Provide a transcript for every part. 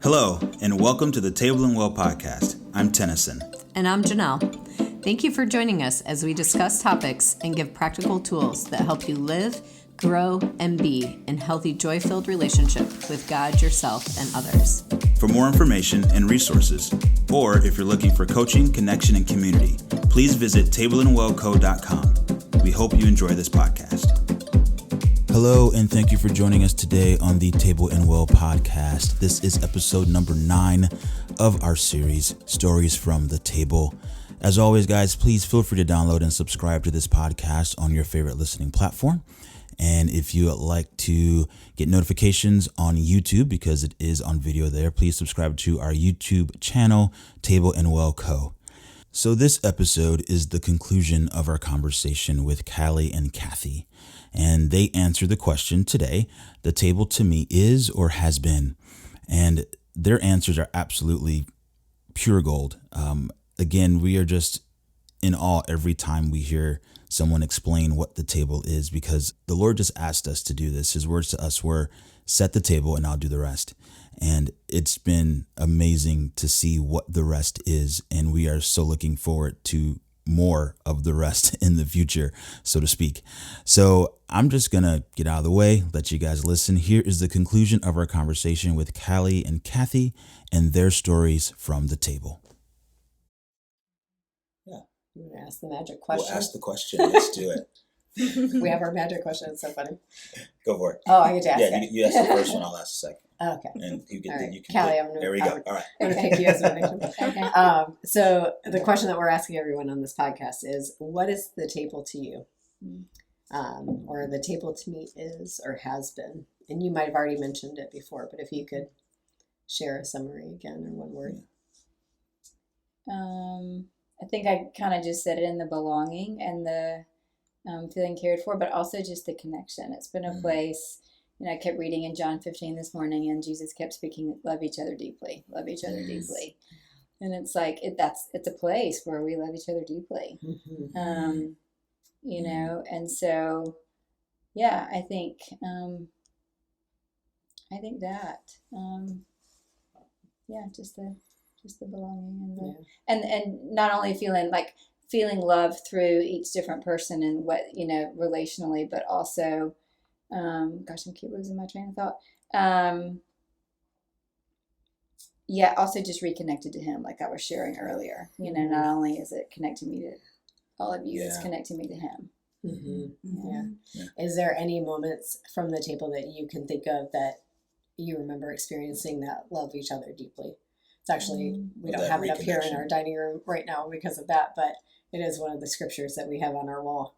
Hello, and welcome to the Table and Well podcast. I'm Tennison. And I'm Ginelle. Thank you for joining us as we discuss topics and give practical tools that help you live, grow, and be in healthy, joy-filled relationship with God, yourself, and others. For more information and resources, or if you're looking for coaching, connection, and community, please visit tableandwellco.com. We hope you enjoy this podcast. Hello, and thank you for joining us today on the Table and Well podcast. This is episode number 9 of our series, Stories from the Table. As always, guys, please feel free to download and subscribe to this podcast on your favorite listening platform. And if you would like to get notifications on YouTube, because it is on video there, please subscribe to our YouTube channel, Table and Well Co. So this episode is the conclusion of our conversation with Callie and Cathy. And they answer the question today, the table to me is or has been. And their answers are absolutely pure gold. Again, we are just in awe every time we hear someone explain what the table is, because the Lord just asked us to do this. His words to us were, set the table and I'll do the rest. And it's been amazing to see what the rest is. And we are so looking forward to more of the rest in the future, so to speak. So I'm just going to get out of the way, let you guys listen. Here is the conclusion of our conversation with Callie and Cathy and their stories from the table. Yeah. You want to ask the magic question? We'll ask the question. Let's do it. We have our magic question. It's so funny. Go for it. Oh, I get to ask it. Yeah, you ask the first one, I'll ask the second. Okay. And you get Right. you can Callie, pick. There we go. All right. I'm going to pick you as my next one. Okay. So the question that we're asking everyone on this podcast is, what is the table to you? Or the table to me is or has been. And you might have already mentioned it before, but if you could share a summary again or one word. I think I kind of just said it in the belonging and the feeling cared for, but also just the connection. It's been a place, I kept reading in John 15 this morning, and Jesus kept speaking, love each other deeply, love each other deeply. And it's like, it's a place where we love each other deeply, and so, yeah, I think that, just the belonging and not only feeling love through each different person and what, relationally, but also, I keep losing my train of thought. Also just reconnected to him, like I was sharing earlier. Not only is it connecting me to all of you, it's connecting me to him. Yeah. Is there any moments from the table that you can think of that you remember experiencing that love each other deeply? It's actually, we don't have it up here in our dining room right now because of that, but it is one of the scriptures that we have on our wall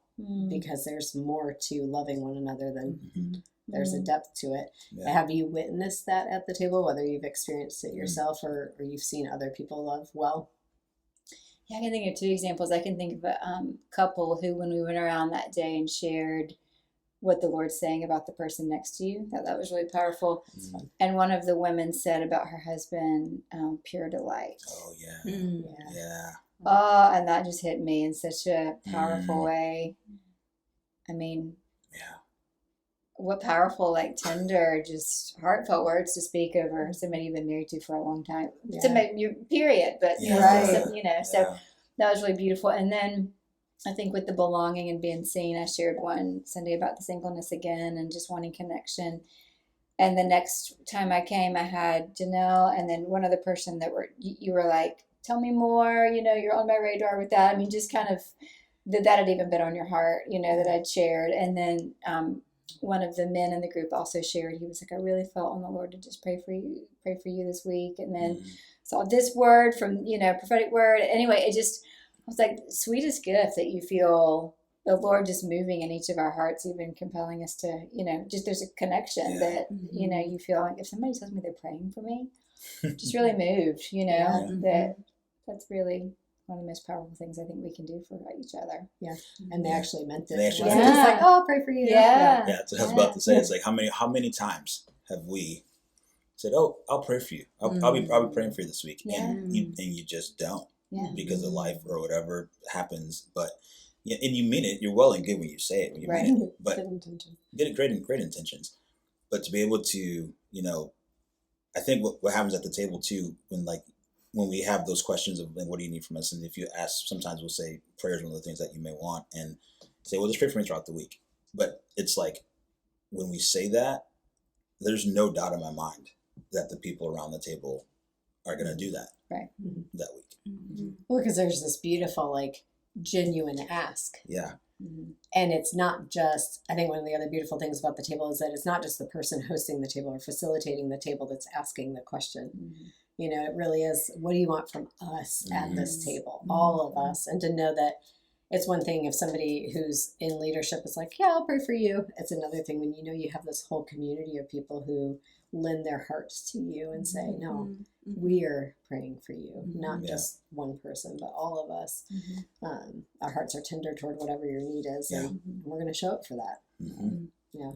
because there's more to loving one another than there's a depth to it. Yeah. Have you witnessed that at the table, whether you've experienced it yourself or you've seen other people love well? Yeah, I can think of 2 examples. I can think of a couple who, when we went around that day and shared what the Lord's saying about the person next to you, that was really powerful. And one of the women said about her husband, pure delight. Oh, yeah. Yeah. Oh, and that just hit me in such a powerful way. I mean, what powerful, tender, just heartfelt words to speak over somebody you've been married to for a long time. To make you, period. But, so that was really beautiful. And then I think with the belonging and being seen, I shared one Sunday about the singleness again and just wanting connection. And the next time I came, I had Ginelle and then one other person you were like, tell me more, you're on my radar with that. I mean, just kind of that had even been on your heart, that I'd shared. And then one of the men in the group also shared, he was like, I really felt on the Lord to just pray for you this week. And then saw this word from, prophetic word. Anyway, I was like, sweetest gift that you feel the Lord just moving in each of our hearts, even compelling us to, just there's a connection that, you feel like if somebody tells me they're praying for me, just really moved, that's really one of the most powerful things I think we can do for each other. Yeah. And they actually meant it. They It was just like, oh, I'll pray for you. Yeah. That's what I was about to say. It's like, how many times have we said, oh, I'll pray for you. I'll be praying for you this week. Yeah. And you just don't because of life or whatever happens. But and you mean it. You're well and good when you say it. When you mean it. But Good intention. Great intentions. But to be able to, I think what happens at the table too, when we have those questions of what do you need from us, and if you ask, sometimes we'll say prayer is one of the things that you may want, and say, well, just pray for me throughout the week. But it's like when we say that, there's no doubt in my mind that the people around the table are going to do that right that week. Mm-hmm. Well, because there's this beautiful, like, genuine ask. Yeah. Mm-hmm. And it's not just, I think one of the other beautiful things about the table is that it's not just the person hosting the table or facilitating the table that's asking the question. Mm-hmm. You know, it really is, what do you want from us at this table? Mm-hmm. All of us. And to know that it's one thing if somebody who's in leadership is like, yeah, I'll pray for you. It's another thing when you know you have this whole community of people who lend their hearts to you and say, no, we are praying for you, not just one person, but all of us. Our hearts are tender toward whatever your need is, and we're going to show up for that. Yeah.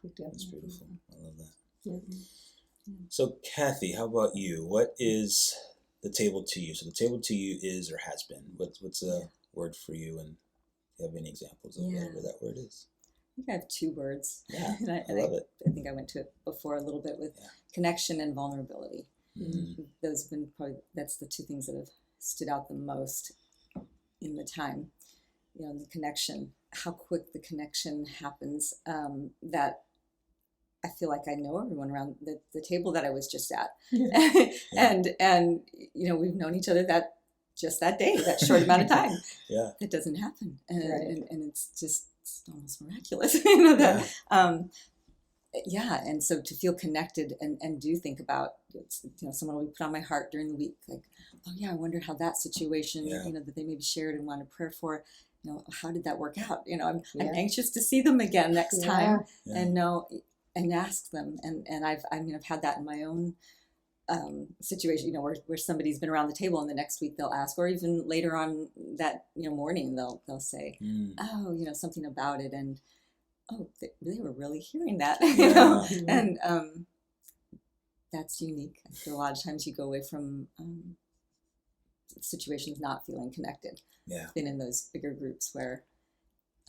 Big deal. That's beautiful. I love that. Yeah. So, Cathy, how about you? What is the table to you? So the table to you is or has been. What's a word for you, and do you have any examples of whatever that word is? I think I have 2 words. Yeah, and I love it. I think I went to it before a little bit with connection and vulnerability. Those have been that's the 2 things that have stood out the most in the time. You know, the connection, how quick the connection happens, that I feel like I know everyone around the table that I was just at. And you know, we've known each other that day, that short amount of time. Yeah. It doesn't happen. And, Right. and it's just almost miraculous, you know, that, and so to feel connected and do think about, you know, someone will be put on my heart during the week, like, oh yeah, I wonder how that situation, you know, that they maybe shared and wanted prayer for, you know, how did that work out? You know, I'm anxious to see them again next time and know and ask them. And I've had that in my own situation, you know, where somebody's been around the table and the next week they'll ask, or even later on that, you know, morning they'll say, oh, you know, something about it, and oh, they were really hearing that, you know, and that's unique. I feel a lot of times you go away from situations not feeling connected. I've been in those bigger groups where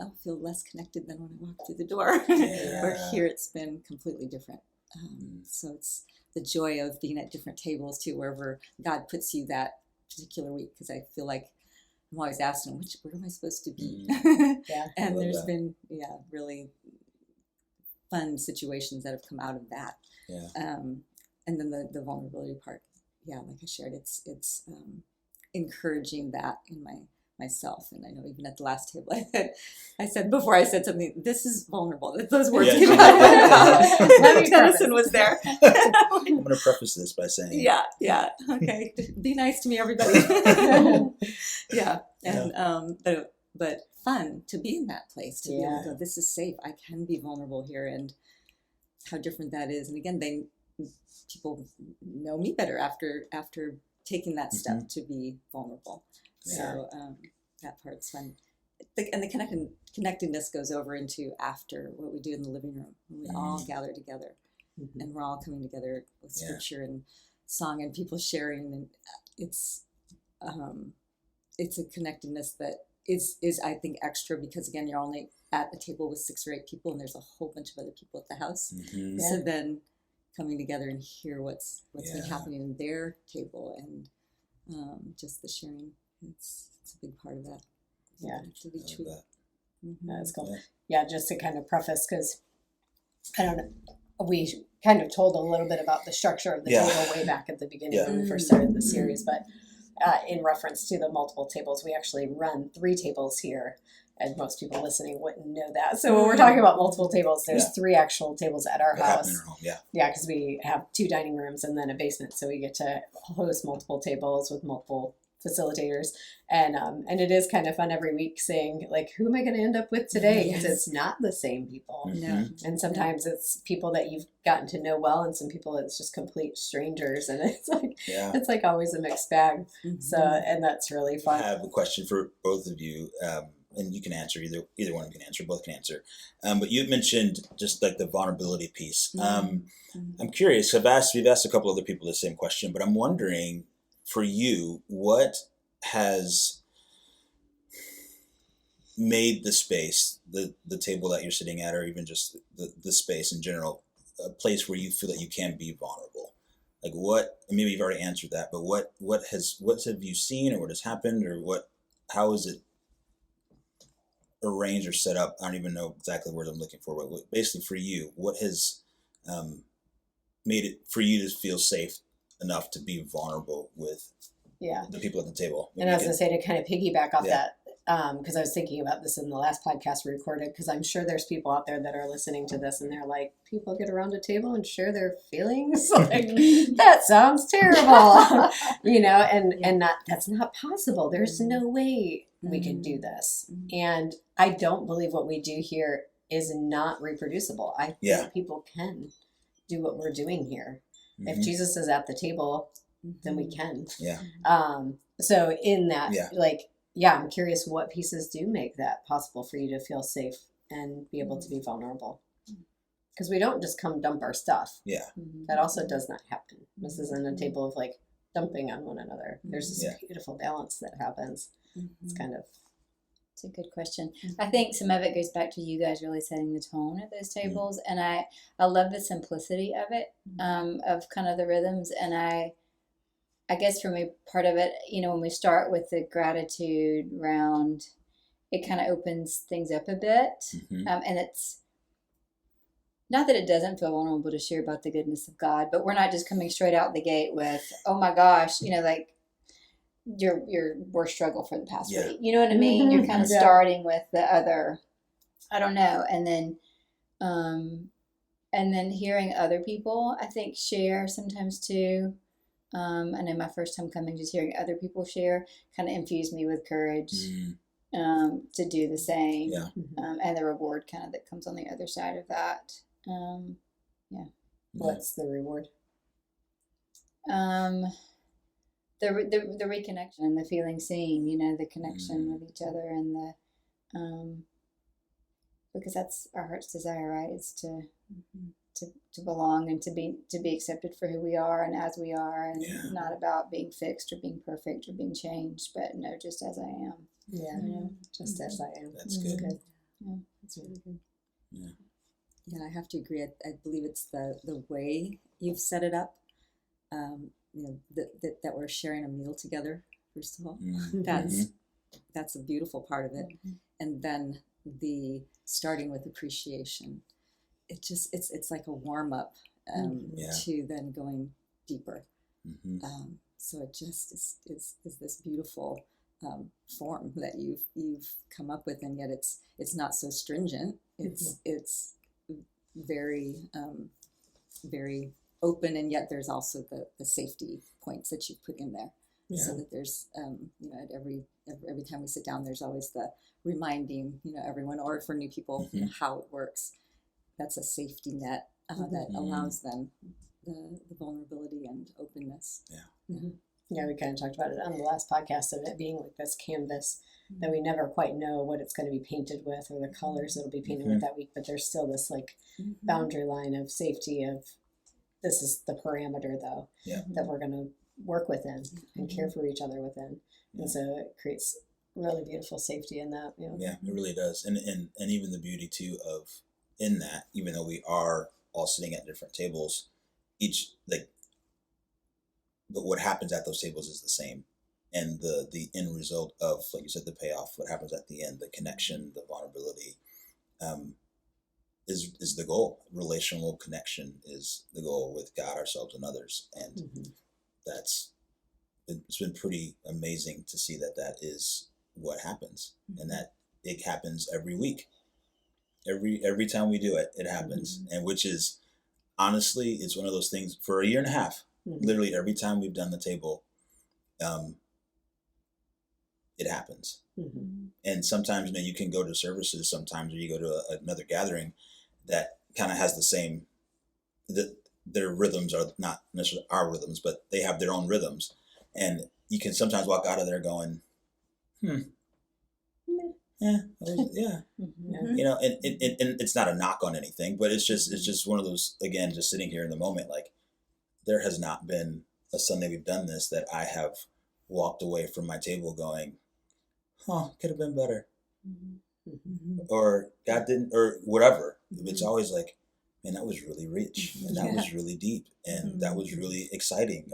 I'll feel less connected than when I walk through the door. Where here it's been completely different. So it's the joy of being at different tables too, wherever God puts you that particular week. Because I feel like I'm always asking, where am I supposed to be? And there's been really fun situations that have come out of that. And then the vulnerability part, like I shared, it's encouraging that in myself. And I know even at the last table I said before I said something, this is vulnerable. Those words came out. Tennison was there. I'm going to preface this by saying okay, be nice to me, everybody. But fun to be in that place, to be able to go, this is safe, I can be vulnerable here, and how different that is. And again, people know me better after taking that step to be vulnerable. So that part's fun. And the connectedness goes over into after what we do in the living room, when we all gather together and we're all coming together with scripture and song and people sharing, and it's a connectedness that is I think extra, because again, you're only at a table with 6 or 8 people and there's a whole bunch of other people at the house. So then coming together and hear what's been happening in their table, and just the sharing, it's a big part of that. To be true. That's cool. Just to kind of preface, because I don't know, we kind of told a little bit about the structure of the table way back at the beginning when we first started the series, but in reference to the multiple tables, we actually run 3 tables here, and most people listening wouldn't know that. So when we're talking about multiple tables, there's 3 actual tables at our house. Because we have 2 dining rooms and then a basement, so we get to host multiple tables with multiple facilitators, and it is kind of fun every week saying, like, who am I going to end up with today, because it's not the same people. And sometimes it's people that you've gotten to know well, and some people it's just complete strangers, and it's like always a mixed bag. So, and that's really fun. I have a question for both of you, and you can answer, either one can answer, both can answer, but you mentioned just like the vulnerability piece. I'm curious, we've asked a couple other people the same question, but I'm wondering, for you, what has made the space, the table that you're sitting at, or even just the space in general, a place where you feel that you can be vulnerable? Like what, maybe you've already answered that, but what have you seen, or what has happened, or how is it arranged or set up? I don't even know exactly the words I'm looking for, but basically for you, what has made it for you to feel safe enough to be vulnerable with the people at the table? And I was going to say, to kind of piggyback off that, because I was thinking about this in the last podcast we recorded, because I'm sure there's people out there that are listening to this and they're like, people get around a table and share their feelings? Like, that sounds terrible. And that's not possible. There's no way we could do this. And I don't believe what we do here is not reproducible. I think people can do what we're doing here. If Jesus is at the table, then we can. So in that, I'm curious what pieces do make that possible for you to feel safe and be able to be vulnerable. Because we don't just come dump our stuff. That also does not happen. This isn't a table of like dumping on one another. There's this beautiful balance that happens. It's kind of... It's a good question. I think some of it goes back to you guys really setting the tone at those tables. And I love the simplicity of it, of kind of the rhythms. And I guess for me, part of it, when we start with the gratitude round, it kind of opens things up a bit. And it's not that it doesn't feel vulnerable to share about the goodness of God, but we're not just coming straight out the gate with, oh my gosh, like your worst struggle for the past week. You know what I mean? You're kind of starting with the other, I don't know. And then hearing other people, I think, share sometimes too. I know my first time coming, just hearing other people share kind of infused me with courage to do the same. And the reward kind of that comes on the other side of that. What's the reward? The reconnection and the feeling seen, the connection with each other, and the because that's our heart's desire, right? It's to belong and to be accepted for who we are and as we are, and not about being fixed or being perfect or being changed, but no, just as I am. Just as I am. That's good. Yeah, that's really good. Yeah, I have to agree. I believe it's the way you've set it up. That we're sharing a meal together. First of all, that's a beautiful part of it, and then the starting with appreciation. It's like a warm up to then going deeper. So it just is this beautiful form that you've come up with, and yet it's not so stringent. It's very very open, and yet there's also the safety points that you've put in there, so that there's at every time we sit down, there's always the reminding everyone, or for new people, how it works. That's a safety net that allows them the vulnerability and openness. Yeah, we kind of talked about it on the last podcast of it being like this canvas that we never quite know what it's going to be painted with or the colors it'll be painted with that week, but there's still this like boundary line of safety of this is the parameter though that we're going to work within and care for each other within. And so it creates really beautiful safety in that. Yeah, it really does. And even the beauty too of in that, even though we are all sitting at different tables, but what happens at those tables is the same. And the end result of, like you said, the payoff, what happens at the end, the connection, the vulnerability, is the goal. Relational connection is the goal with God, ourselves, and others. And it's been pretty amazing to see that is what happens, and that it happens every week. Every time we do it, it happens. And which is, honestly, it's one of those things for a year and a half. Literally every time we've done the table, it happens. And sometimes, you can go to services sometimes, or you go to another gathering that kind of has the same, their rhythms are not necessarily our rhythms, but they have their own rhythms. And you can sometimes walk out of there going, and it's not a knock on anything, but it's just one of those, again, just sitting here in the moment, like there has not been a Sunday we've done this that I have walked away from my table going, could have been better. Or God didn't, or whatever. It's always like, man, that was really rich, and that was really deep, and that was really exciting.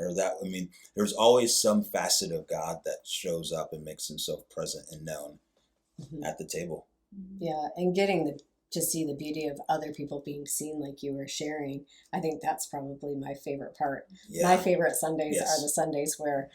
There's always some facet of God that shows up and makes himself present and known at the table. Yeah, and getting to see the beauty of other people being seen, like you were sharing. I think that's probably my favorite part. Yeah. My favorite Sundays are the Sundays where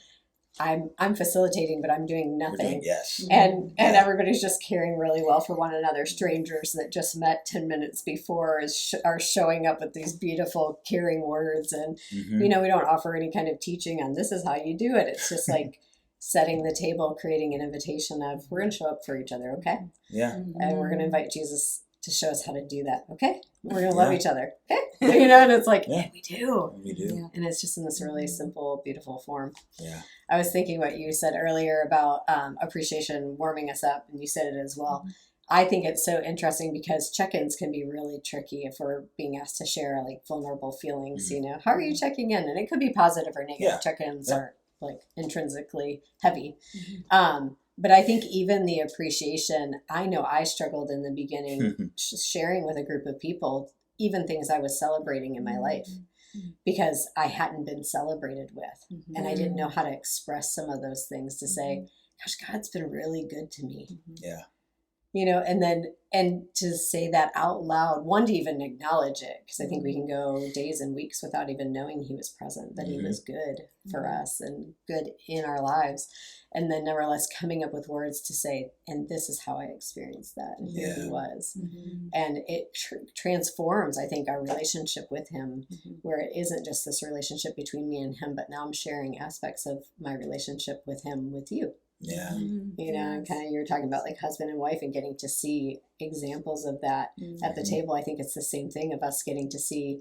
I'm facilitating, but I'm doing nothing. And everybody's just caring really well for one another. Strangers that just met 10 minutes before are showing up with these beautiful, caring words. And, we don't offer any kind of teaching on this is how you do it. It's just like setting the table, creating an invitation of we're going to show up for each other, okay? Yeah. And we're going to invite Jesus to show us how to do that, okay? We're going to love each other, okay? And it's like, we do. We do. Yeah. And it's just in this really simple, beautiful form. Yeah. I was thinking what you said earlier about appreciation warming us up, and you said it as well. I think it's so interesting because check-ins can be really tricky if we're being asked to share like vulnerable feelings, how are you checking in? And it could be positive or negative. Check-ins aren't like intrinsically heavy. But I think even the appreciation, I know I struggled in the beginning sharing with a group of people, even things I was celebrating in my life, because I hadn't been celebrated with. And I didn't know how to express some of those things to say, gosh, God's been really good to me. Yeah. And to say that out loud, one, to even acknowledge it, because I think we can go days and weeks without even knowing he was present, that he was good for us and good in our lives. And then nevertheless coming up with words to say, and this is how I experienced that, and here he was. And it transforms, I think, our relationship with him, where it isn't just this relationship between me and him, but now I'm sharing aspects of my relationship with him with you. Yeah. And kind of you're talking about like husband and wife and getting to see examples of that at the table. I think it's the same thing of us getting to see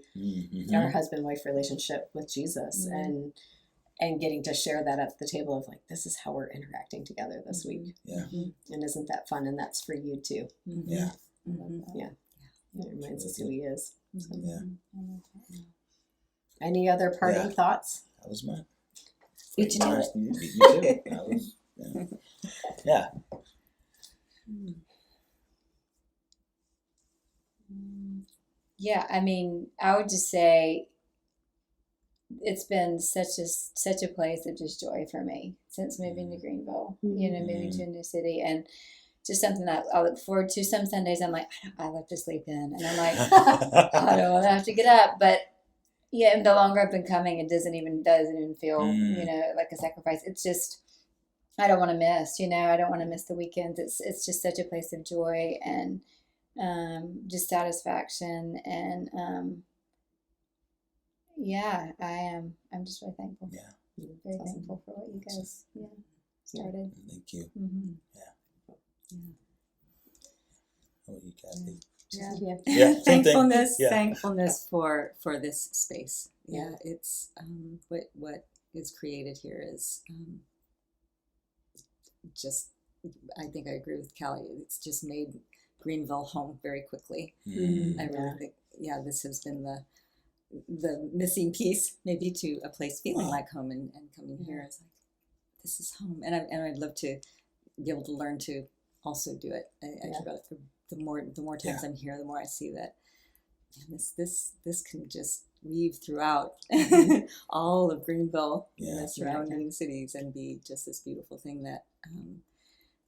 our husband-wife relationship with Jesus and getting to share that at the table of like, this is how we're interacting together this week. Yeah. And isn't that fun? And that's for you too. Yeah. Yeah. It reminds us who he is. So. Yeah. Any other parting thoughts? That was mine. Beat you to it. Me too. That was, yeah. Yeah, I mean, I would just say it's been such a place of just joy for me since moving to Greenville, moving to a new city, and just something that I look forward to. Some Sundays I'm like, I love to sleep in, and I'm like, I don't want to have to get up, but and the longer I've been coming, it doesn't even feel, like a sacrifice. It's just, I don't want to miss, I don't want to miss the weekends. It's just such a place of joy and just satisfaction. And I'm just really thankful. Yeah. Very thankful for what you guys started. Thank you. Yeah. How about you, Kathy? Thankfulness for this space. It's what is created here is just, I think I agree with Callie. It's just made Greenville home very quickly. I really think this has been the missing piece maybe to a place feeling like home, and coming here is like, this is home, and I'd love to be able to learn to also do it. The more times I'm here, the more I see that this can just weave throughout all of Greenville and the surrounding cities and be just this beautiful thing that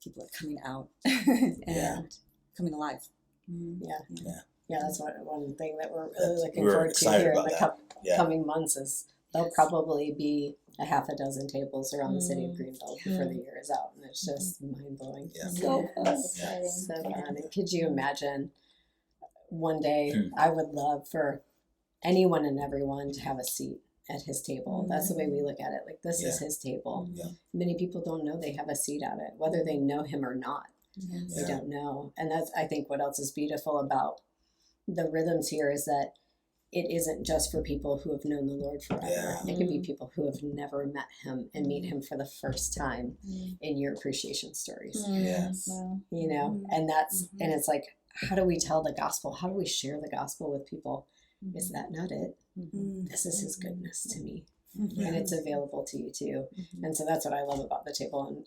people are coming out and coming alive. Yeah, that's one thing that we're really looking forward to here in the coming months is there'll probably be a half a dozen tables around the city of Greenville before the year is out, and it's just mind-blowing. So fun. So fun. And could you imagine one day I would love for anyone and everyone to have a seat at his table. That's the way we look at it. Like, this is his table. Many people don't know they have a seat at it, whether they know him or not. They don't know. And that's, I think, what else is beautiful about the rhythms here is that it isn't just for people who have known the Lord forever. It can be people who have never met him and meet him for the first time in your appreciation stories. And that's, and it's like, how do we tell the gospel? How do we share the gospel with people? Is that not it? This is his goodness to me. And it's available to you too. And so that's what I love about the table. And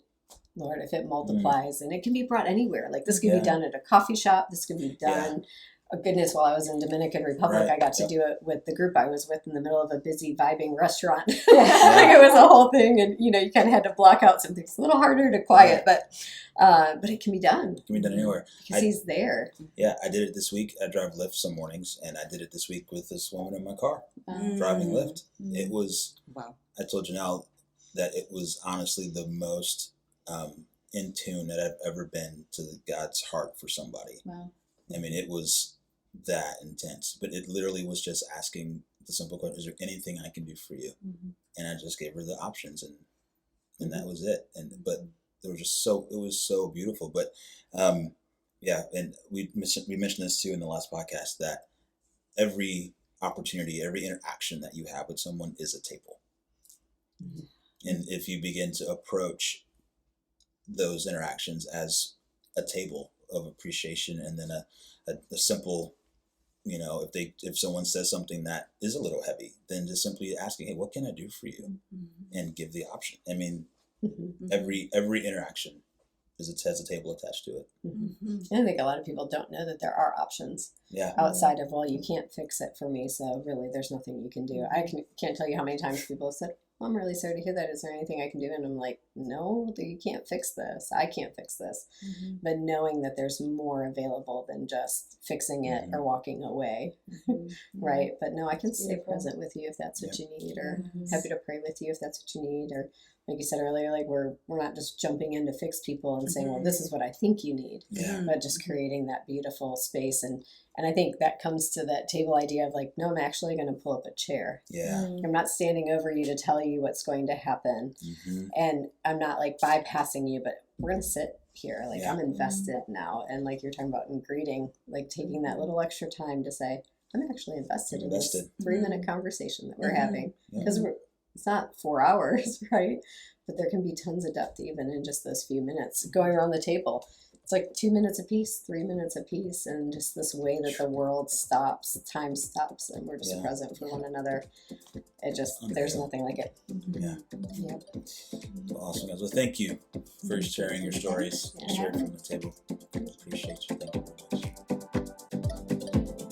Lord, if it multiplies, and it can be brought anywhere, like this can be done at a coffee shop, this can be done oh goodness, while I was in Dominican Republic, Right. I got to do it with the group I was with in the middle of a busy, vibing restaurant. Like it was a whole thing, and you kind of had to block out some things. A little harder to quiet, but it can be done. It can be done anywhere. Because he's there. Yeah, I did it this week. I drive Lyft some mornings, and I did it this week with this woman in my car, driving Lyft. It was, wow. I told Ginelle that it was honestly the most in tune that I've ever been to God's heart for somebody. Wow. I mean, it was that intense, but it literally was just asking the simple question, is there anything I can do for you? And I just gave her the options, and that was it. But it was so beautiful. But yeah, and we mentioned this too in the last podcast, that every opportunity, every interaction that you have with someone is a table. And if you begin to approach those interactions as a table of appreciation, and then a simple, if someone says something that is a little heavy, then just simply asking, hey, what can I do for you? And give the option. I mean, every interaction has a table attached to it. And I think a lot of people don't know that there are options outside of, well, you can't fix it for me, so really there's nothing you can do. I can't tell you how many times people have said, well, I'm really sorry to hear that. Is there anything I can do? And I'm like, no, you can't fix this. I can't fix this. But knowing that there's more available than just fixing it or walking away, right? But no, I can stay present with you if that's what you need, or happy to pray with you if that's what you need, or like you said earlier, like we're not just jumping in to fix people and saying, well, this is what I think you need, but just creating that beautiful space. And I think that comes to that table idea of like, no, I'm actually going to pull up a chair. I'm not standing over you to tell you what's going to happen. And I'm not like bypassing you, but we're going to sit here. Like I'm invested now. And like you're talking about in greeting, like taking that little extra time to say, I'm actually invested in this 3-minute conversation that we're having. Because it's not 4 hours, right? But there can be tons of depth even in just those few minutes going around the table. It's like 2 minutes apiece, 3 minutes apiece, and just this way that the world stops, time stops, and we're just present for one another. It just, there's nothing like it. Well, awesome, guys. Well, thank you for sharing your stories, sharing from the table. Appreciate you. Thank you very much.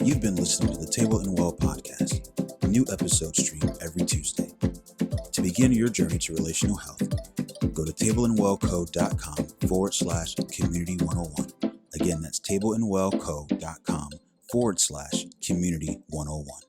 You've been listening to the Table and Well podcast. New episodes stream every Tuesday. To begin your journey to relational health, go to tableandwellco.com/community101. Again, that's tableandwellco.com/community101.